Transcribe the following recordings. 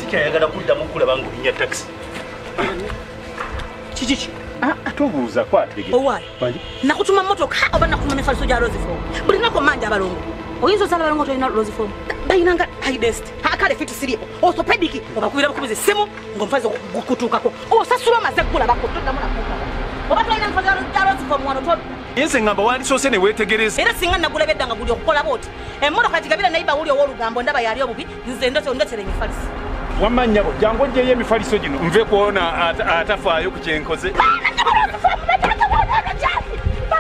sikyayagala kuddamu kulaba ng'olinya taxi. Kiki? Tobuuza kwatege. Owaayi. Nakutuma mmotoka oba nakutuma mifaliso gya Rose Form. Buli lunaku manja abalongo. Oyinza osala balongo tolina Rose Form. Bayinanga hidest. Akale fiti siripo. Osopediki obakubira bukubiza essimu ng'omufazi gukutuukako. Osasula amaze ggula bakutuddamu nakuuka. Oba tolina mifaliso gya Rose Form wano to. Yense ngamba wandisoose ne weetegereza. Era singa nagula bedda nga guli okukola booti. Emmotoka gigabira naye bawuli ow'olugambo ndaba yali obubi nze ndotere emifaliso. Wamanya bo jangu njeyo emifaliso gino nve kuona atafaayo ku kyenkoze.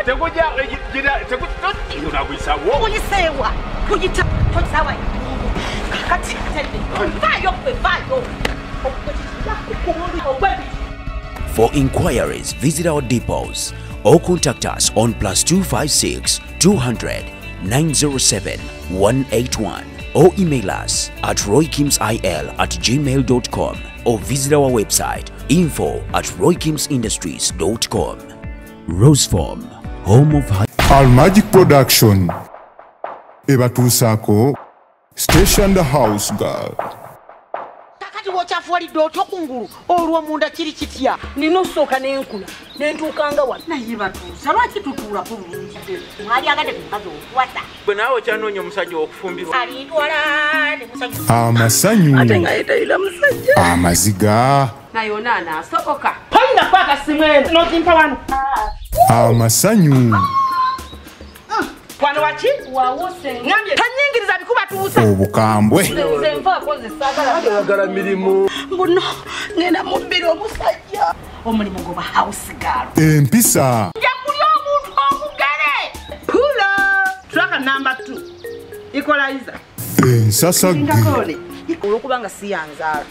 Tekuja gira tekutotti unagwisa wo. Kuyisewa kuyita tosawa. Kati vayo. For inquiries, visit our depots or contact us on +256 200 907 181 or email us at roykimsil@gmail.com or visit our website info@roykimsindustries.com. Rose Form, home of Al Magic Production. Ebatuusako Station the House Girl. Kakati wochafuwalidde otyo kungulu olwo munda kiri kitya nina osooka n'enkula n'entuukanga wano naye batuusa lwaki tutuulako bulungi mwali agadde ku mukazi okuwasa Bwe naawe okyanoonya omusajja w'okufumbirwa. alitwala ne musajja Amasanyu. ate nga yetalina musajja Amaziga. naye ona anaasoboka tolina kwaka simu eno n'ozimpa wano Amasanyu. wano waki wawose ngambye tanyingiriza bikubatuusa Obukambwe. nze nvaako zisaagala Ayagala mirimu. mbuno ngenda mubbira omusajja omulimu goba house girl Empisa. nja kulya omuntu omugere pulo traka number 2 equalizer Ensasage. ndakole olwokuba nga siyanzaala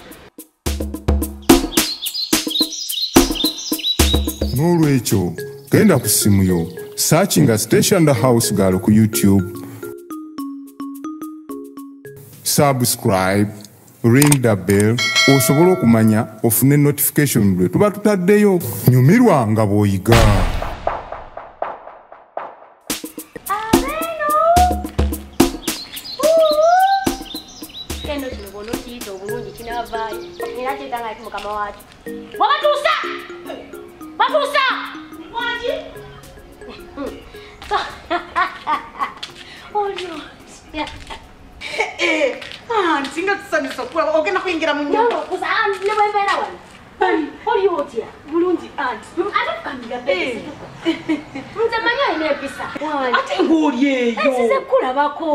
N'olwekyo genda ku simu yo searchinga Station the House Girl ku YouTube. Subscribe, ring the bell osobola okumanya ofune notification lwe tuba tutaddeyo. Nyumirwa nga bw'oyiga. Kendo kino bono kiyita obulungi kinavaayo era kyetanga ati mukama waakyo wabatuusa batuusa waki olyo anti nga tusanyusa okulaba ogenda kuyingira mu nyumba kusa nebwembeera wano olyo otya bulungi anti ate kukamira nze manyi olina empisa ate ng'oli eyo ensize kulabako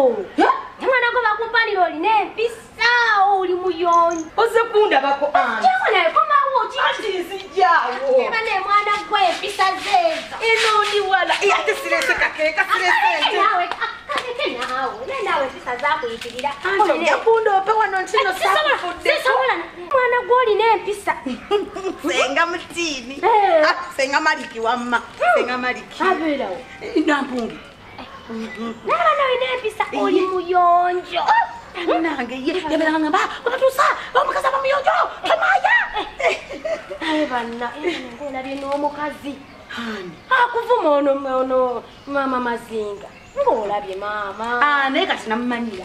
omwana gwe bakumpanira olina empisa oli muyonjo oze kundabako anti kyewe naye komawo anti nzijjaawo era ne mwana gwe empisa zeezo eno ndi wala ate sirese kakeeka sirese nawe nawe empisa zakuyitirira anti ojja kundoope wano ntino sakufudde sisobola mwana gwe olina empisa senga mutiini senga maliki wamma senga maliki abeerawo nampungi n'abaana olina empisa oli muyonjo nange yabeeranga ngamba wabatuusa omukazi aba muyonjo tomaya aye banna ng'olabye n'omukazi akuvuma ono maama mazinga ng'olabye maama naye kati namumanyira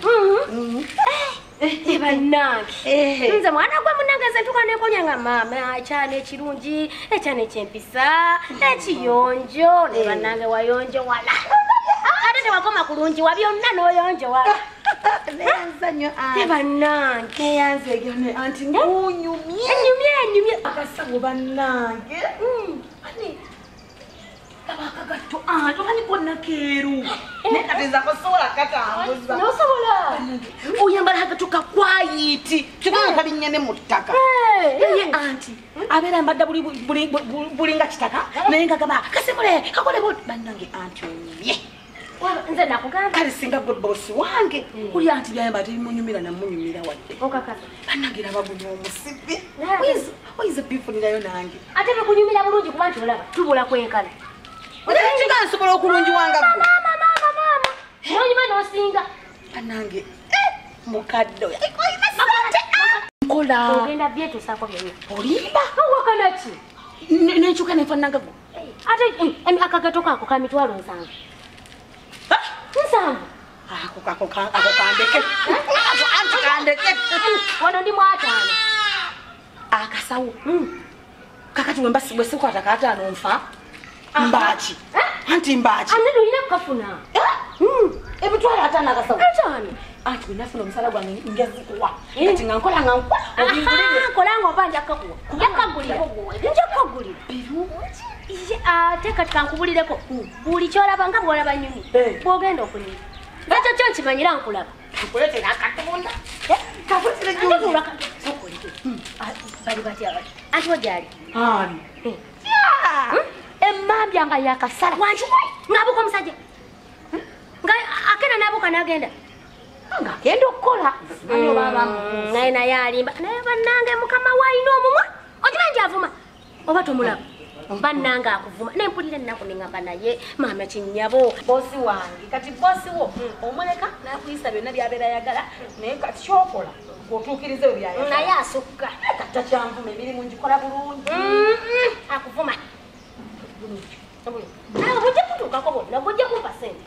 bannange nze mwana gwe munange nze ntuka nekonya nga maama ekyana ekirungi ekyana ekyempisa ekiyonjo ne bannange wayonjo wala ate tewakoma kulungi wa byonna n'oyonjo wala neyazanyo bannange eyanzegene anti ngunyumye enyumye akasago bannange abakagatto anti okani konna keeru naye kateza kasobola katambuza nosobola oyambala akagatto kakwayiti kigana kalinnyane mu ttaka naye anti abeera mbadda bulinga kitaka naye nga gaba kasemule kakole bannange anti onyumye nze nakugamba kale singa gwe bosi wange kuli anti byayamba tebimunyumira namunyumira wadde okakasa bannange raba guno omusibi oyiza bifunirayo nange ate bikunyumira bulungi kuba nti olaba tubula kwenkana kiga nsobola okulungiwanga gwe nonyuma nosinga bannange mukadde nkola ogenda byetuusako byonna olimba wakanaki nenkyuka nenfananga gwe ate akagato kako ka mitwalo 7 7 ako kandeke anti kandeke wano ndi mwatano akasawo kakati wembasi siko atakatano mfa mbachi anti mbachi anendo ina kafuna ebutwala atana akasawo atano anti winafuna omusala gwange ngezikuwa kati ngankola ngankwa obingulire kolanga opanja akakuwa yakagulira birungi ate kati kankubulireko buli kyolaba nga bwolaba nyumi bwogenda okunira ekyo kyo nkimanyira nkulaba nkuletera akatunda bali batya bati anti ogyali ani emmambya nga yakasala ngaabuka omusajja nga akenda naabuka nagenda ngagenda okukola naye naye alimba naye bannange mukama waayina omumwa okimanyi nti avuma oba tomulaba bannange akuvuma nempulira ennaku neŋŋamba naye maama kinyabo bosi wange kati bosi wo omuleka nakuyisa byonna byabeera ayagala naye kati kyokola otuukirize we byayagala naye asukka kata kyanvuma emirimu ngikola bulungi akuvuma nawe bujja kutuukako bonna bujja kumpa sente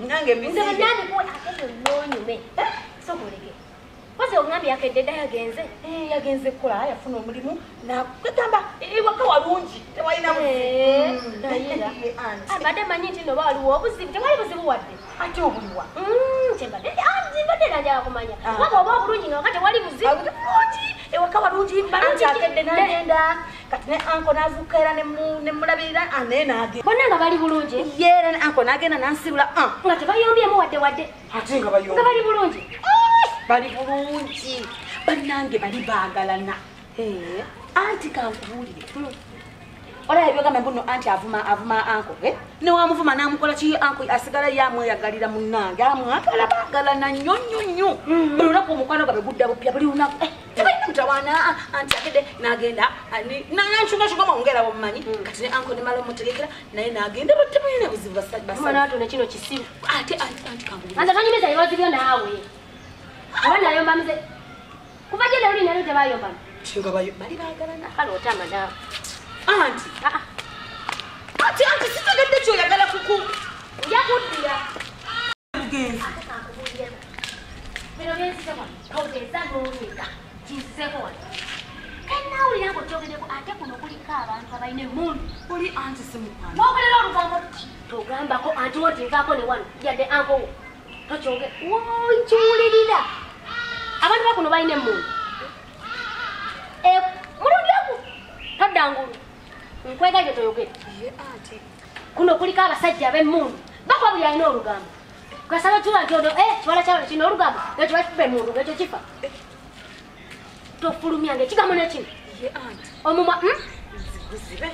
nange nze bannange ate yonnonyume sokolege kozi oŋŋambye yakedde dda yagenze yagenze kukola yafuna omulimu nakugamba ewaka walungi tewalina nayira abadde manyi nti noba waliwo obuzibu tewali buzibu wadde ate obuliwa mbadde nanjala kumanya waba oba obulungi nga wakati wali buzibu bulungi ewaka walungi balungi akedde nagenda kati ne anko nazuuka era nemulabirira naye nagenda bonna nga bali bulungi yeera ne anko nagenda nansibula nga tebayombyemu wadde ate nga nga bali bulungi bali bulungi bannange bali baagalana anti kankubuulire olaba ebyogamba mbuno anti avuma anko newamuvuma namukola ki anko asigala yamweyagalira munnange amwagala baagalana nnyo nnyo nnyo buli lunaku omukwano gwabe gudda bupya buli lunaku tebalina mutawaana anti agende nagenda nancungacunga mwongera bomumanyi kati ne anko nemala omutegekera naye nagenda batemulina buzibu basmanaatone kino kisibu ate anti kankubuulire anze tanyumiza bibazi byo naawe oba nayombamize kuva gye lero linalo tebayombami bali baagalana kale otama naawe anti sitegedde kyoyagala kuku nja kuddira mugenzi bino byensisema ogeza n'onyega kinseko wano kenawulira nga okyogeddeko ate kuno kuliko abantu abalina emundu oli anti simukwana bokolera olugambo togambako anti wotinkaako ne wano yadde ankowo tokyoge nkiwulirira abantu bakuno balina emundu mulundi ogu toddangulu nkwega gye toyogere kuno kuliko abasajja ab'emundu bakuba buli alina olugambo kasaba tuba nti ono kiwala kyawano kino olugambo ekyo bakifuba emundu ekyo kifa tofulumyange ekigambo nekino omumwa zibe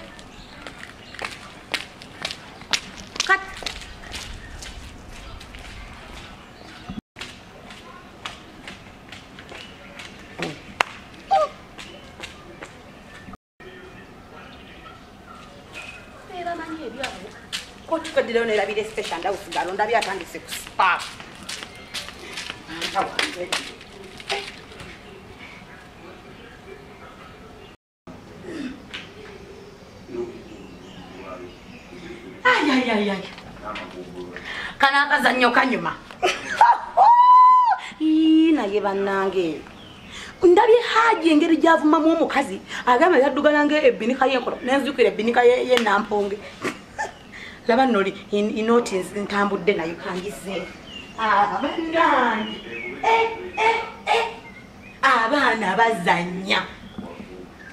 kotukaddireyo nerabira especia ndawusigalo ndabye atandise ku spark kana akazannyo kanyuma naye bannange ndabye haji engeri gyavumamu omukazi agamba yadduganange ebbinika yenkola nenzukira ebbinika yenamponge laba noli inoti ntambudde nayo kangize bannange abaana bazanya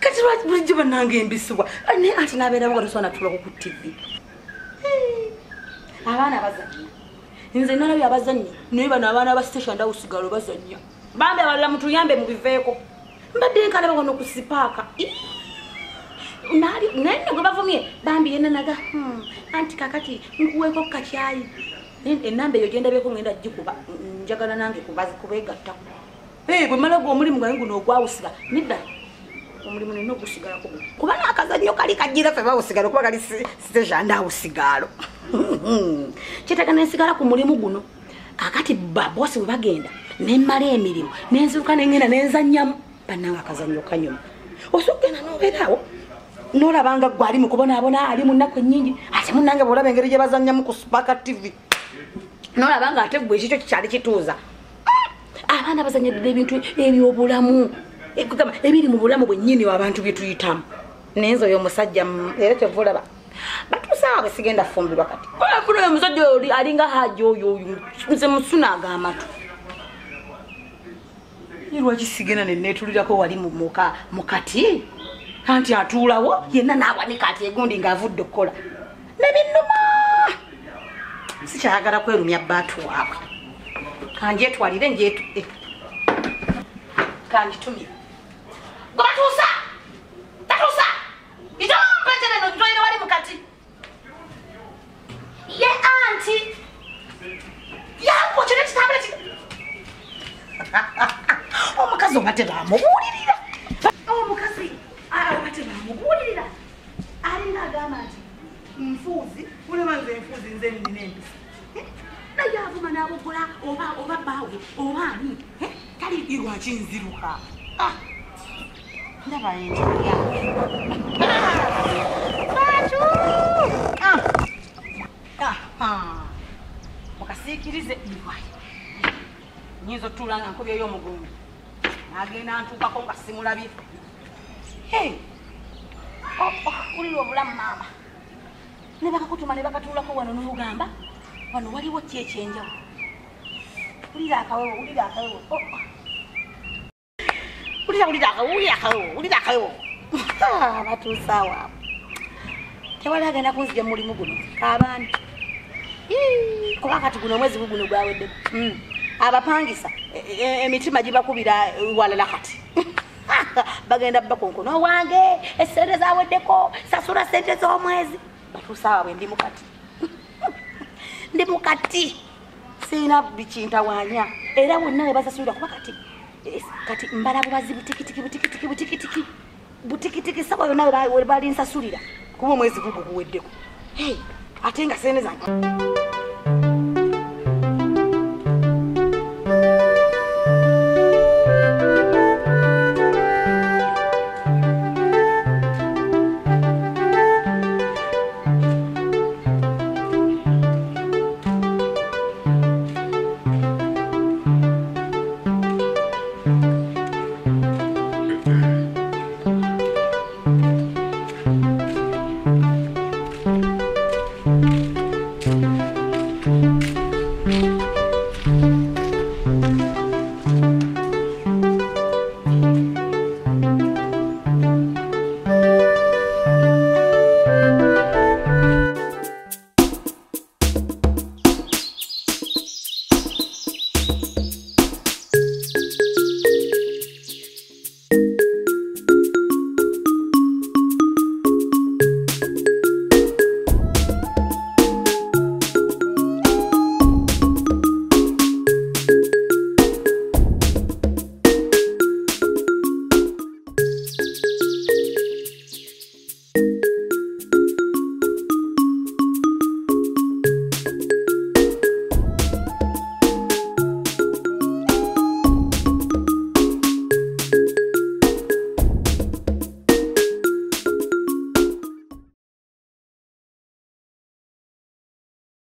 kati bulijjo bannange embisibwa naye ati nabeerawo nga tosona tulako ku tv abaana bazanya nze nalabye abazanyi naye bano abaana ba station ndawusigalo bazanya bambe abalala mutuyambe mubiveeko mbadde nkalaba wano ku sipaaka naye gwe bavumye bambi yenanaga anti kakati nkuweeko kukatyayi enamba eyo gyendabyeko ngenda gikuba njagala nange kubeegattako bwe mala gwe omulimu gwange guno ogwawusiga nedda omulimu nina ogusigalako kuba nakazannyo kali kajjira fe bawusigalo kuba kali station ndawusigalo kyetaaga nensigala ku mulimu guno kakati babosi bwe bagenda nemmala emirimu nenziruka nengenda nenzannyamu bannanga akazannyo kanyuma osokgenda nobeeraawo nolabanga gwe ali mukubonaabona ali mu nnaku ennyingi ate munnange bwolaba engeri gye bazannyamu ku Spark TV nolaba nga ate gwe ekikyo kikyali kituuza abaana bazanyirira ebintu ebyobulamu ekugamba ebiri mu bulamu bwennyini abantu bye tuyitamu nenzo oyo omusajja era kyova olaba batuusaawa bwe sigenda fumbirwa kati olafuna oyo omusajja oyo alinga hajja oyo nze musunaaga amatu lwaki sigenda neneetulirako wali mukati anti atuulawo yenna n'awanika ati egundi ng'avudde okukola nebinnuma sikyayagala kwerumya baatu waabwe kanjetwalire kanjitumire gwe batuusa itompetene nokitwalire wali mukati ye anti yangu kino kitambule omukazi obate bamubuulirira omukazi obate bamubuulirira alinga agamba nti nfuuzi ulebanze enfuuzi nze nina empisa naye avuma n'abogola oba baawe oba ani tali irwaki nziruka ndaba enjala mukasiikirize irwayi nyinza otuula nga nkubyeyo omugungu nagenda ntuukako nga simulabye ulira obulamu maama ne bakakutuma ne bakatuulako wano n'ogamba wano waliwo ki ekyenjawo ulira akawewo ulira akawewo batuusaawo tewali agenda kunzija mu mulimu guno kaabandi kuba kati guno omwezi guno gwawedde abapangisa emitima gibakubira walala kati bagenda bakonkono wange esente zaweddeko sasula sente z'omwezi batuusaawa bwe ndi mukati siina bikintawaanya era wonna we basasulira kuba kati mbala bubazi butikitiki saba yonna we balinsasulira kuba omwezi gugo guweddeko ate nga sente zange